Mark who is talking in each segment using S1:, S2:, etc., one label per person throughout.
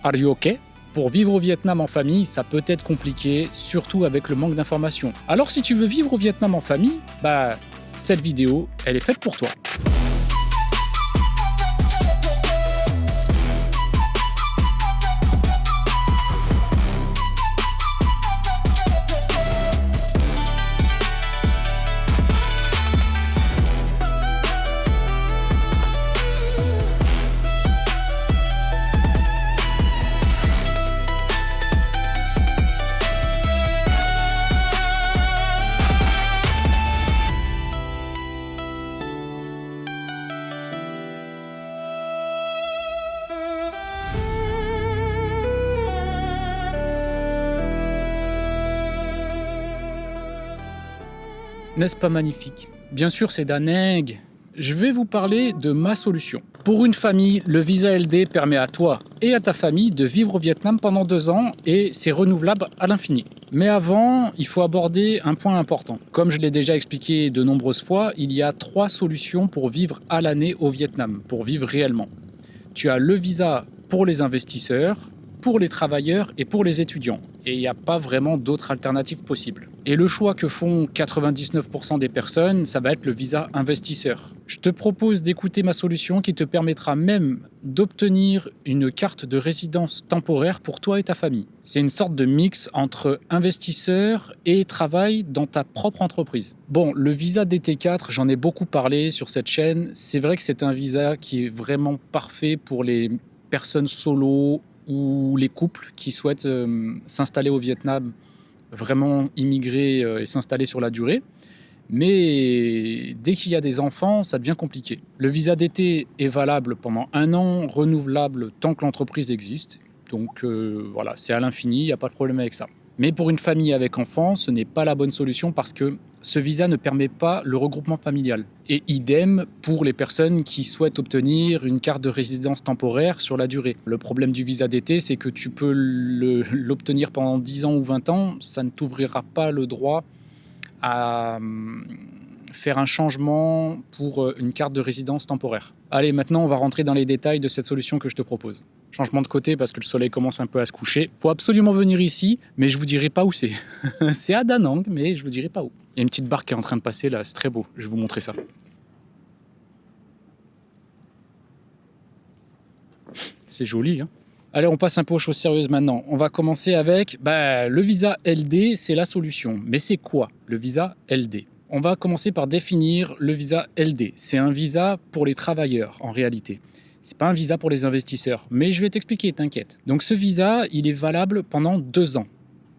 S1: Are you okay? Pour vivre au Vietnam en famille, ça peut être compliqué, surtout avec le manque d'informations. Alors si tu veux vivre au Vietnam en famille, cette vidéo, elle est faite pour toi. N'est-ce pas magnifique? Bien sûr, c'est dingue. Je vais vous parler de ma solution. Pour une famille, le visa LD permet à toi et à ta famille de vivre au Vietnam pendant 2 ans et c'est renouvelable à l'infini. Mais avant, il faut aborder un point important. Comme je l'ai déjà expliqué de nombreuses fois, il y a 3 solutions pour vivre à l'année au Vietnam, pour vivre réellement. Tu as le visa pour les investisseurs, pour les travailleurs et pour les étudiants. Et il n'y a pas vraiment d'autres alternatives possibles. Et le choix que font 99% des personnes, ça va être le visa investisseur. Je te propose d'écouter ma solution qui te permettra même d'obtenir une carte de résidence temporaire pour toi et ta famille. C'est une sorte de mix entre investisseur et travail dans ta propre entreprise. Bon, le visa DT4, j'en ai beaucoup parlé sur cette chaîne. C'est vrai que c'est un visa qui est vraiment parfait pour les personnes solo ou les couples qui souhaitent s'installer au Vietnam, vraiment immigrer et s'installer sur la durée. Mais dès qu'il y a des enfants, ça devient compliqué. Le visa d'été est valable pendant 1 an, renouvelable tant que l'entreprise existe. Donc voilà, c'est à l'infini, il n'y a pas de problème avec ça. Mais pour une famille avec enfants, ce n'est pas la bonne solution parce que ce visa ne permet pas le regroupement familial. Et idem pour les personnes qui souhaitent obtenir une carte de résidence temporaire sur la durée. Le problème du visa d'été, c'est que tu peux l'obtenir pendant 10 ans ou 20 ans, ça ne t'ouvrira pas le droit à faire un changement pour une carte de résidence temporaire. Allez, maintenant on va rentrer dans les détails de cette solution que je te propose. Changement de côté parce que le soleil commence un peu à se coucher. Faut absolument venir ici, mais je vous dirai pas où c'est. C'est à Da Nang, mais je vous dirai pas où. Il y a une petite barque qui est en train de passer là, c'est très beau. Je vais vous montrer ça. C'est joli, hein. Allez, on passe un peu aux choses sérieuses maintenant. On va commencer avec le visa LD, c'est la solution. Mais c'est quoi le visa LD? On va commencer par définir le visa LD. C'est un visa pour les travailleurs en réalité. C'est pas un visa pour les investisseurs, mais je vais t'expliquer, t'inquiète. Donc ce visa, il est valable pendant 2 ans.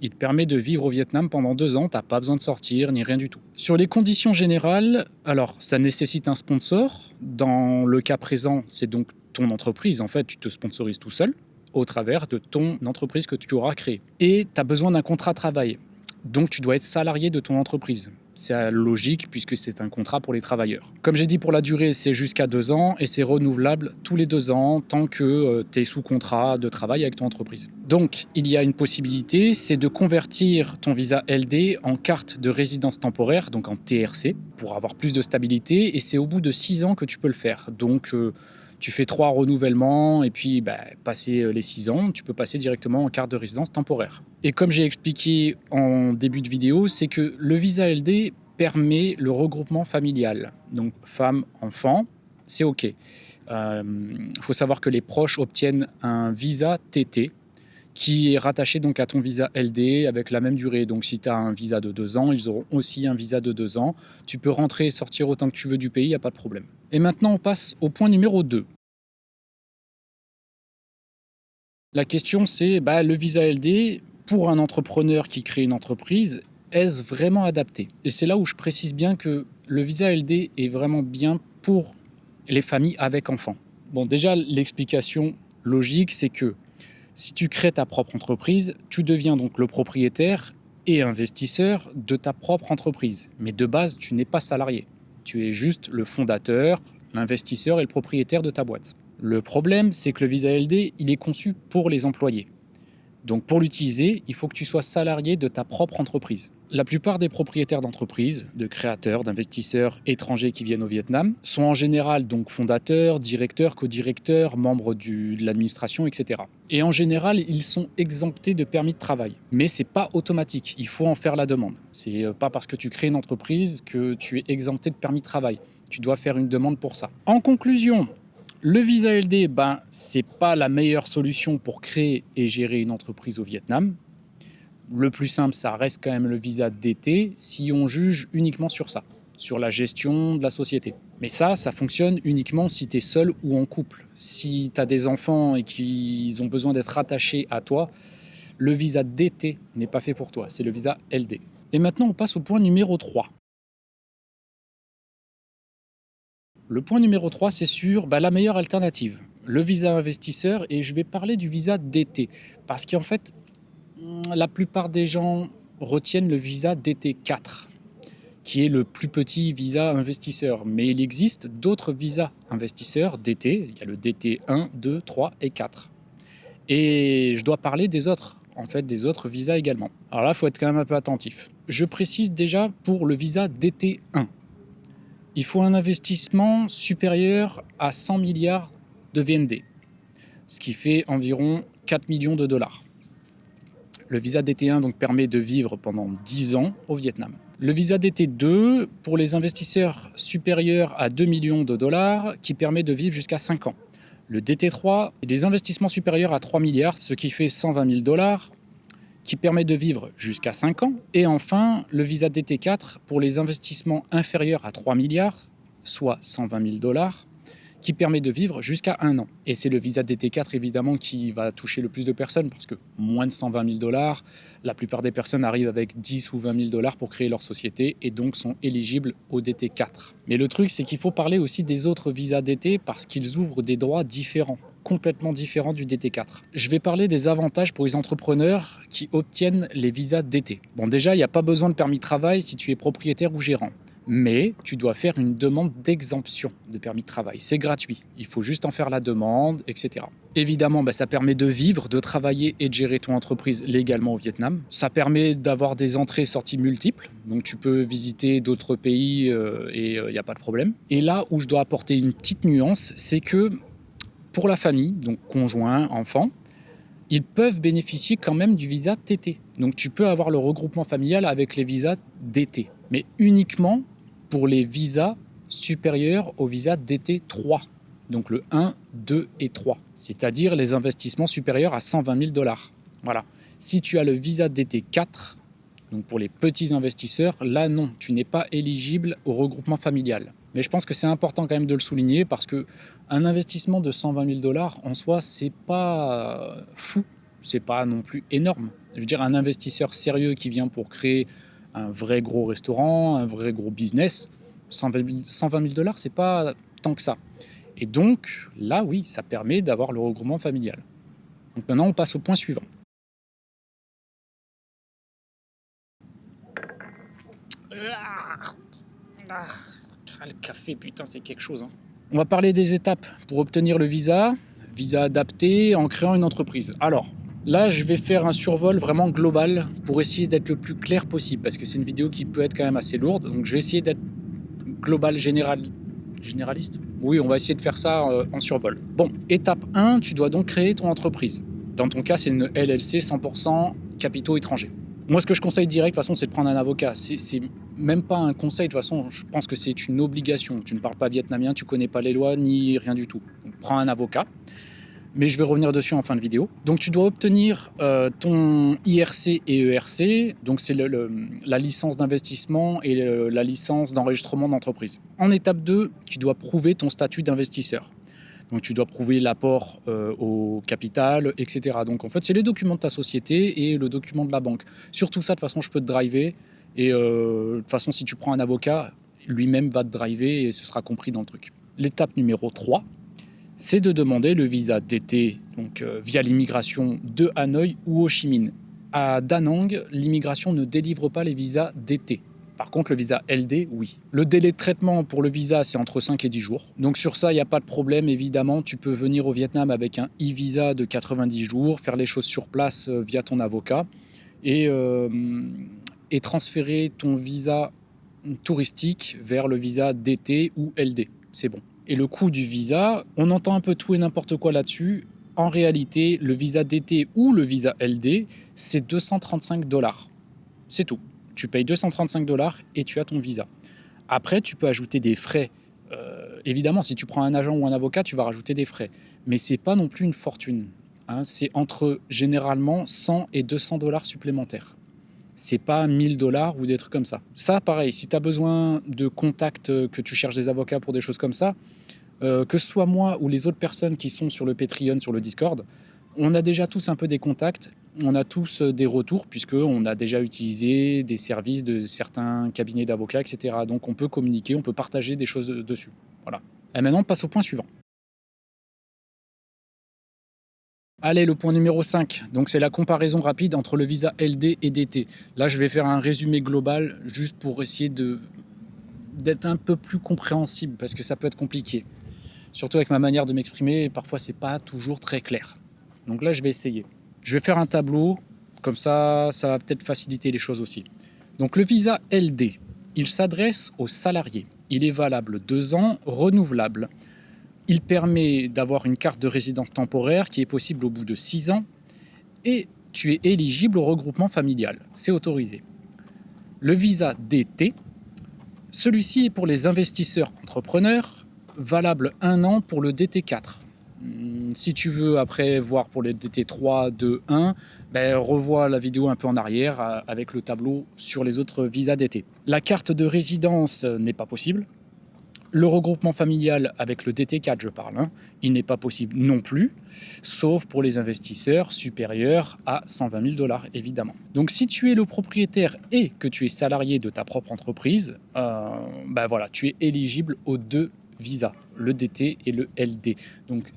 S1: Il te permet de vivre au Vietnam pendant 2 ans, t'as pas besoin de sortir ni rien du tout. Sur les conditions générales, alors ça nécessite un sponsor. Dans le cas présent, c'est donc ton entreprise. En fait, tu te sponsorises tout seul au travers de ton entreprise que tu auras créée. Et tu as besoin d'un contrat de travail. Donc tu dois être salarié de ton entreprise. C'est logique puisque c'est un contrat pour les travailleurs. Comme j'ai dit, pour la durée, c'est jusqu'à 2 ans et c'est renouvelable tous les 2 ans tant que tu es sous contrat de travail avec ton entreprise. Donc, il y a une possibilité, c'est de convertir ton visa LD en carte de résidence temporaire, donc en TRC, pour avoir plus de stabilité. Et c'est au bout de 6 ans que tu peux le faire. Donc, tu fais 3 renouvellements et puis passé les 6 ans, tu peux passer directement en carte de résidence temporaire. Et comme j'ai expliqué en début de vidéo, c'est que le visa LD permet le regroupement familial. Donc femme, enfant, c'est OK. Faut savoir que les proches obtiennent un visa TT qui est rattaché donc à ton visa LD avec la même durée. Donc si tu as un visa de 2 ans, ils auront aussi un visa de 2 ans. Tu peux rentrer et sortir autant que tu veux du pays, il n'y a pas de problème. Et maintenant, on passe au point numéro 2. La question, c'est le visa LD, pour un entrepreneur qui crée une entreprise, est-ce vraiment adapté? Et c'est là où je précise bien que le visa LD est vraiment bien pour les familles avec enfants. Bon, déjà, l'explication logique, c'est que si tu crées ta propre entreprise, tu deviens donc le propriétaire et investisseur de ta propre entreprise. Mais de base, tu n'es pas salarié. Tu es juste le fondateur, l'investisseur et le propriétaire de ta boîte. Le problème, c'est que le visa LD, il est conçu pour les employés. Donc pour l'utiliser, il faut que tu sois salarié de ta propre entreprise. La plupart des propriétaires d'entreprises, de créateurs, d'investisseurs étrangers qui viennent au Vietnam sont en général donc fondateurs, directeurs, co-directeurs, membres de l'administration, etc. Et en général, ils sont exemptés de permis de travail. Mais c'est pas automatique, il faut en faire la demande. C'est pas parce que tu crées une entreprise que tu es exempté de permis de travail. Tu dois faire une demande pour ça. En conclusion, le visa LD, c'est pas la meilleure solution pour créer et gérer une entreprise au Vietnam. Le plus simple, ça reste quand même le visa DT si on juge uniquement sur ça, sur la gestion de la société. Mais ça fonctionne uniquement si tu es seul ou en couple. Si tu as des enfants et qu'ils ont besoin d'être rattachés à toi, le visa DT n'est pas fait pour toi, c'est le visa LD. Et maintenant, on passe au point numéro 3. Le point numéro 3, c'est sur la meilleure alternative, le visa investisseur, et je vais parler du visa DT. Parce qu'en fait, la plupart des gens retiennent le visa DT4, qui est le plus petit visa investisseur. Mais il existe d'autres visas investisseurs DT, il y a le DT 1, 2, 3 et 4. Et je dois parler des autres, des autres visas également. Alors là, il faut être quand même un peu attentif. Je précise déjà pour le visa DT 1. Il faut un investissement supérieur à 100 milliards de VND, ce qui fait environ 4 millions de dollars. Le visa DT1 donc, permet de vivre pendant 10 ans au Vietnam. Le visa DT2 pour les investisseurs supérieurs à 2 millions de dollars qui permet de vivre jusqu'à 5 ans. Le DT3 est des investissements supérieurs à 3 milliards, ce qui fait 120 000 dollars, qui permet de vivre jusqu'à 5 ans. Et enfin, le visa DT4 pour les investissements inférieurs à 3 milliards, soit 120 000 dollars, qui permet de vivre jusqu'à 1 an. Et c'est le visa DT4 évidemment qui va toucher le plus de personnes parce que moins de 120 000 dollars, la plupart des personnes arrivent avec 10 ou 20 000 dollars pour créer leur société et donc sont éligibles au DT4. Mais le truc, c'est qu'il faut parler aussi des autres visas DT parce qu'ils ouvrent des droits différents, complètement différents du DT4. Je vais parler des avantages pour les entrepreneurs qui obtiennent les visas DT. Bon, déjà, il n'y a pas besoin de permis de travail si tu es propriétaire ou gérant. Mais tu dois faire une demande d'exemption de permis de travail. C'est gratuit. Il faut juste en faire la demande, etc. Évidemment, ça permet de vivre, de travailler et de gérer ton entreprise légalement au Vietnam. Ça permet d'avoir des entrées et sorties multiples. Donc tu peux visiter d'autres pays et il n'y a pas de problème. Et là où je dois apporter une petite nuance, c'est que pour la famille, donc conjoint, enfant, ils peuvent bénéficier quand même du visa TT. Donc tu peux avoir le regroupement familial avec les visas DT, mais uniquement pour les visas supérieurs au visa DT3, donc le 1, 2 et 3, c'est-à-dire les investissements supérieurs à 120 000 dollars. Voilà. Si tu as le visa DT4, donc pour les petits investisseurs, là non, tu n'es pas éligible au regroupement familial. Mais je pense que c'est important quand même de le souligner parce qu'un investissement de 120 000 dollars en soi, c'est pas fou, c'est pas non plus énorme. Je veux dire, un investisseur sérieux qui vient pour créer un vrai gros restaurant, un vrai gros business, 120 000 dollars, c'est pas tant que ça. Et donc, là, oui, ça permet d'avoir le regroupement familial. Donc maintenant, on passe au point suivant. Le café, putain, c'est quelque chose. On va parler des étapes pour obtenir le visa adapté en créant une entreprise. Alors, là, je vais faire un survol vraiment global pour essayer d'être le plus clair possible, parce que c'est une vidéo qui peut être quand même assez lourde, donc je vais essayer d'être global, généraliste. Oui, on va essayer de faire ça en survol. Bon, étape 1, tu dois donc créer ton entreprise. Dans ton cas, c'est une LLC 100% capitaux étrangers. Moi, ce que je conseille direct, de toute façon, c'est de prendre un avocat. C'est même pas un conseil, de toute façon, je pense que c'est une obligation. Tu ne parles pas vietnamien, tu connais pas les lois, ni rien du tout. Donc, prends un avocat. Mais je vais revenir dessus en fin de vidéo. Donc tu dois obtenir ton IRC et ERC, donc c'est la licence d'investissement et la licence d'enregistrement d'entreprise. En étape 2, tu dois prouver ton statut d'investisseur. Donc tu dois prouver l'apport au capital, etc. Donc en fait, c'est les documents de ta société et le document de la banque. Sur tout ça, de toute façon, je peux te driver. Et de toute façon, si tu prends un avocat, lui-même va te driver et ce sera compris dans le truc. L'étape numéro 3, c'est de demander le visa DT donc, via l'immigration de Hanoï ou Ho Chi Minh. À Da Nang, l'immigration ne délivre pas les visas DT Par contre, le visa LD, oui. Le délai de traitement pour le visa, c'est entre 5 et 10 jours. Donc sur ça, il n'y a pas de problème, évidemment. Tu peux venir au Vietnam avec un e-visa de 90 jours, faire les choses sur place via ton avocat et transférer ton visa touristique vers le visa DT ou LD. C'est bon. Et le coût du visa, on entend un peu tout et n'importe quoi là-dessus. En réalité, le visa DT ou le visa LD, c'est 235 $. C'est tout. Tu payes 235 $ et tu as ton visa. Après, tu peux ajouter des frais. Évidemment, si tu prends un agent ou un avocat, tu vas rajouter des frais. Mais ce n'est pas non plus une fortune. Hein. C'est entre généralement 100 et 200 $ supplémentaires. C'est pas 1000 $ ou des trucs comme ça. Ça, pareil, si tu as besoin de contacts, que tu cherches des avocats pour des choses comme ça, que ce soit moi ou les autres personnes qui sont sur le Patreon, sur le Discord, on a déjà tous un peu des contacts, on a tous des retours, puisqu'on a déjà utilisé des services de certains cabinets d'avocats, etc. Donc on peut communiquer, on peut partager des choses dessus. Voilà. Et maintenant, on passe au point suivant. Allez, le point numéro 5, donc c'est la comparaison rapide entre le visa LD et DT. Là, je vais faire un résumé global, juste pour essayer d'être un peu plus compréhensible, parce que ça peut être compliqué. Surtout avec ma manière de m'exprimer, parfois c'est pas toujours très clair. Donc là, je vais essayer. Je vais faire un tableau, comme ça va peut-être faciliter les choses aussi. Donc le visa LD, il s'adresse aux salariés. Il est valable 2 ans, renouvelable. Il permet d'avoir une carte de résidence temporaire qui est possible au bout de 6 ans et tu es éligible au regroupement familial. C'est autorisé. Le visa DT, celui-ci est pour les investisseurs entrepreneurs, valable 1 an pour le DT4. Si tu veux après voir pour les DT3, 2, 1, revois la vidéo un peu en arrière avec le tableau sur les autres visas DT. La carte de résidence n'est pas possible. Le regroupement familial avec le DT4, je parle, il n'est pas possible non plus, sauf pour les investisseurs supérieurs à 120 000 $, évidemment. Donc si tu es le propriétaire et que tu es salarié de ta propre entreprise, voilà, tu es éligible aux 2 visas, le DT et le LD. Donc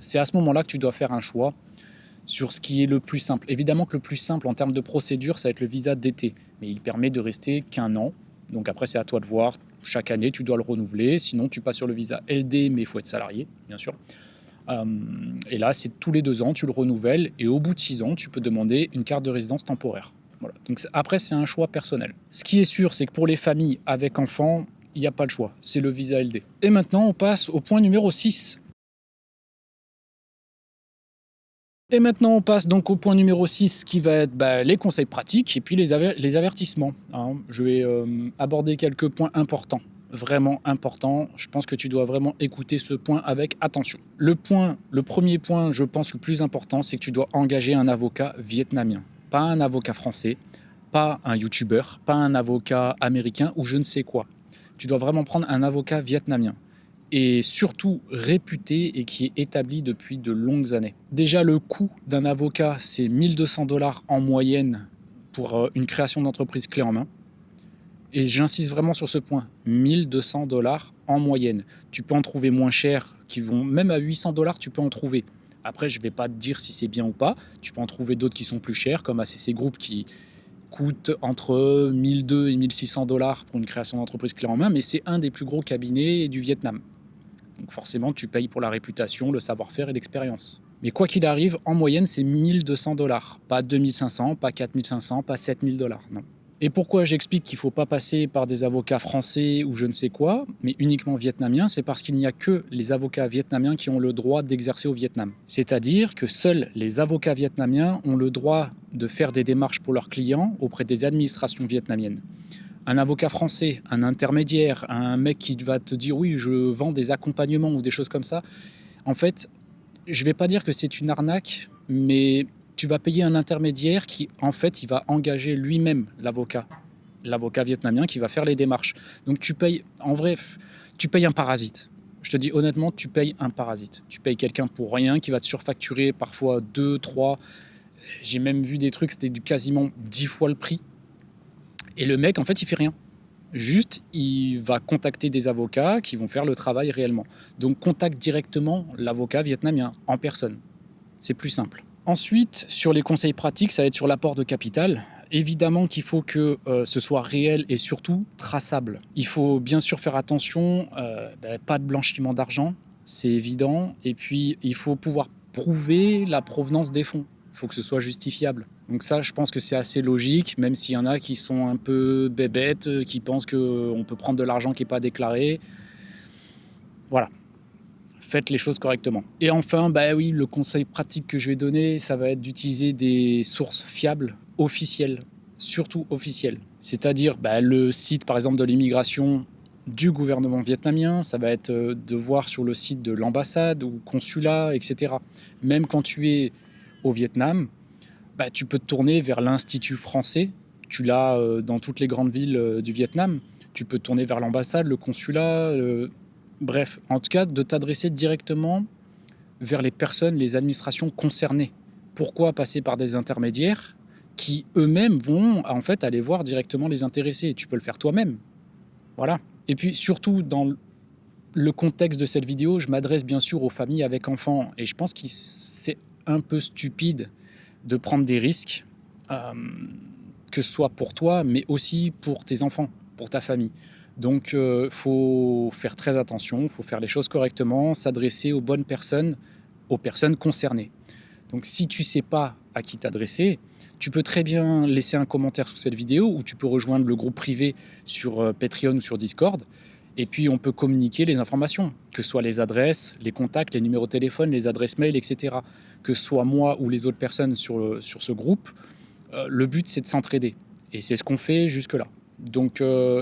S1: c'est à ce moment-là que tu dois faire un choix sur ce qui est le plus simple. Évidemment que le plus simple en termes de procédure, ça va être le visa DT, mais il permet de rester qu'1 an. Donc après, c'est à toi de voir. Chaque année, tu dois le renouveler. Sinon, tu passes sur le visa LD, mais il faut être salarié, bien sûr. Et là, c'est tous les 2 ans, tu le renouvelles. Et au bout de 6 ans, tu peux demander une carte de résidence temporaire. Voilà. Donc après, c'est un choix personnel. Ce qui est sûr, c'est que pour les familles avec enfants, il n'y a pas le choix. C'est le visa LD. Et maintenant, on passe au point numéro 6. Et maintenant, on passe donc au point numéro 6 qui va être les conseils pratiques et puis les avertissements. Je vais aborder quelques points importants, vraiment importants. Je pense que tu dois vraiment écouter ce point avec attention. Le premier point, je pense le plus important, c'est que tu dois engager un avocat vietnamien. Pas un avocat français, pas un youtubeur, pas un avocat américain ou je ne sais quoi. Tu dois vraiment prendre un avocat vietnamien. Et surtout réputé et qui est établi depuis de longues années. Déjà, le coût d'un avocat, c'est 1 200 $ en moyenne pour une création d'entreprise clé en main. Et j'insiste vraiment sur ce point, 1 200 $ en moyenne. Tu peux en trouver moins cher, qui vont même à 800 $, tu peux en trouver. Après, je ne vais pas te dire si c'est bien ou pas. Tu peux en trouver d'autres qui sont plus chers, comme ACC Group qui coûte entre 1 200 et 1 600 $ pour une création d'entreprise clé en main, mais c'est un des plus gros cabinets du Vietnam. Donc forcément, tu payes pour la réputation, le savoir-faire et l'expérience. Mais quoi qu'il arrive, en moyenne, c'est 1 200 $. Pas 2 500, pas 4 500, pas 7 000 $. Non. Et pourquoi j'explique qu'il ne faut pas passer par des avocats français ou je ne sais quoi, mais uniquement vietnamiens, c'est parce qu'il n'y a que les avocats vietnamiens qui ont le droit d'exercer au Vietnam. C'est-à-dire que seuls les avocats vietnamiens ont le droit de faire des démarches pour leurs clients auprès des administrations vietnamiennes. Un avocat français, un intermédiaire, un mec qui va te dire oui, je vends des accompagnements ou des choses comme ça, en fait, je ne vais pas dire que c'est une arnaque, mais tu vas payer un intermédiaire qui, en fait, il va engager lui-même l'avocat vietnamien qui va faire les démarches. Donc tu payes, en vrai, tu payes un parasite. Je te dis honnêtement, tu payes un parasite. Tu payes quelqu'un pour rien qui va te surfacturer parfois 2, 3. J'ai même vu des trucs, c'était quasiment 10 fois le prix. Et le mec, en fait, il fait rien. Juste, il va contacter des avocats qui vont faire le travail réellement. Donc, contacte directement l'avocat vietnamien, en personne. C'est plus simple. Ensuite, sur les conseils pratiques, ça va être sur l'apport de capital. Évidemment qu'il faut que ce soit réel et surtout traçable. Il faut bien sûr faire attention, pas de blanchiment d'argent, c'est évident. Et puis, il faut pouvoir prouver la provenance des fonds. Il faut que ce soit justifiable. Donc ça, je pense que c'est assez logique, même s'il y en a qui sont un peu bébêtes, qui pensent qu'on peut prendre de l'argent qui n'est pas déclaré. Voilà. Faites les choses correctement. Et enfin, oui, le conseil pratique que je vais donner, ça va être d'utiliser des sources fiables, officielles, surtout officielles. C'est-à-dire le site, par exemple, de l'immigration du gouvernement vietnamien, ça va être de voir sur le site de l'ambassade ou consulat, etc. Même quand tu es au Vietnam, tu peux te tourner vers l'Institut français. Tu l'as dans toutes les grandes villes du Vietnam. Tu peux te tourner vers l'ambassade, le consulat. Bref, en tout cas, de t'adresser directement vers les personnes, les administrations concernées. Pourquoi passer par des intermédiaires qui eux-mêmes vont en fait aller voir directement les intéressés? Tu peux le faire toi-même. Voilà. Et puis surtout, dans le contexte de cette vidéo, je m'adresse bien sûr aux familles avec enfants. Et je pense que c'est un peu stupide de prendre des risques, que ce soit pour toi, mais aussi pour tes enfants, pour ta famille. Donc, faut faire très attention, faut faire les choses correctement, s'adresser aux bonnes personnes, aux personnes concernées. Donc, si tu sais pas à qui t'adresser, tu peux très bien laisser un commentaire sous cette vidéo ou tu peux rejoindre le groupe privé sur Patreon ou sur Discord. Et puis, on peut communiquer les informations, que ce soit les adresses, les contacts, les numéros de téléphone, les adresses mail, etc. Que ce soit moi ou les autres personnes sur ce groupe, le but, c'est de s'entraider. Et c'est ce qu'on fait jusque-là. Donc,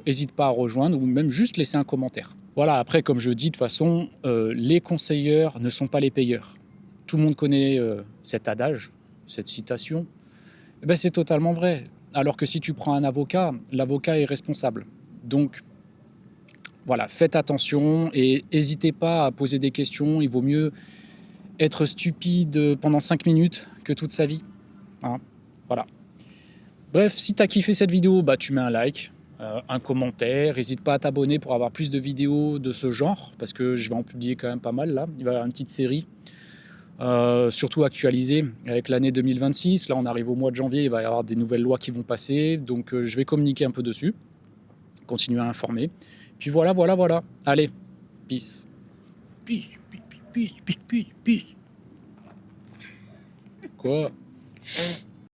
S1: n'hésite pas à rejoindre ou même juste laisser un commentaire. Voilà, après, comme je dis, de toute façon, les conseilleurs ne sont pas les payeurs. Tout le monde connaît cet adage, cette citation. C'est totalement vrai. Alors que si tu prends un avocat, l'avocat est responsable. Donc, voilà, faites attention et n'hésitez pas à poser des questions. Il vaut mieux être stupide pendant 5 minutes que toute sa vie. Hein, voilà. Bref, si tu as kiffé cette vidéo, tu mets un like, un commentaire. N'hésite pas à t'abonner pour avoir plus de vidéos de ce genre, parce que je vais en publier quand même pas mal là. Il va y avoir une petite série, surtout actualisée avec l'année 2026. Là, on arrive au mois de janvier, il va y avoir des nouvelles lois qui vont passer. Donc, je vais communiquer un peu dessus, continuer à informer. Puis voilà. Allez, peace. Peace. Quoi ?